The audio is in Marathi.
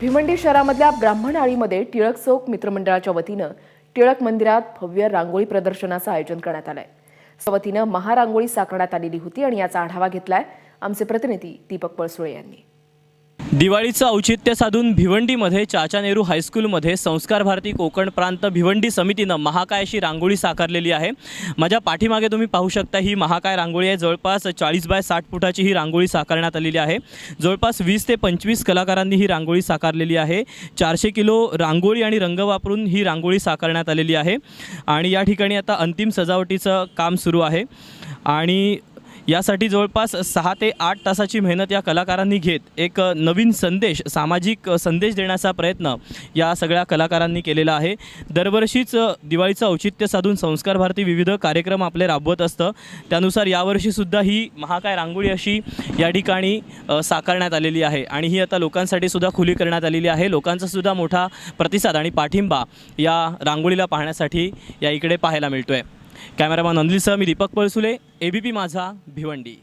भिवंडी शहरामधल्या ब्राह्मण आळीमध्ये टिळक चौक मित्रमंडळाच्या वतीनं टिळक मंदिरात भव्य रांगोळी प्रदर्शनाचं आयोजन करण्यात आलंय। त्या वतीनं महारांगोळी साकारण्यात आलेली होती आणि याचा आढावा घेतलाय आमचे प्रतिनिधी दीपक पळसुळे यांनी। दिवाळीचं औचित्य साधून भिवंडीमध्ये चाचा नेहरू हायस्कूलमध्ये संस्कार भारती कोकण प्रांत भिवंडी समितीनं महाकाय अशी रांगोळी साकारलेली आहे। माझ्या पाठीमागे तुम्ही पाहू शकता ही महाकाय रांगोळी आहे। जवळपास 40 बाय 60 फुटाची ही रांगोळी साकारण्यात आलेली आहे। जवळपास 20 ते 25 कलाकारांनी ही रांगोळी साकारलेली आहे। 400 किलो रांगोळी आणि रंग वापरून ही रांगोळी साकारण्यात आलेली आहे आणि या ठिकाणी आता अंतिम सजावटीचं काम सुरू आहे आणि यासाठी जवळपास 6 ते 8 तासाची मेहनत या कलाकारांनी घेत एक नवीन संदेश, सामाजिक संदेश देण्याचा प्रयत्न या सगळ्या कलाकारांनी केलेला आहे। दरवर्षीच दिवाळीचं औचित्य साधून संस्कार भारती विविध कार्यक्रम आपले राबवत असतं। त्यानुसार यावर्षीसुद्धा ही महाकाय रांगोळी अशी या ठिकाणी साकारण्यात आलेली आहे आणि ही आता लोकांसाठी सुद्धा खुली करण्यात आलेली आहे। लोकांचा सुद्धा मोठा प्रतिसाद आणि पाठिंबा या रांगोळीला पाहण्यासाठी या इकडे पाहायला मिळतोय। कॅमेरामॅन अनिलसह मी दीपक पळसुळे, ABP माझा, भिवंडी।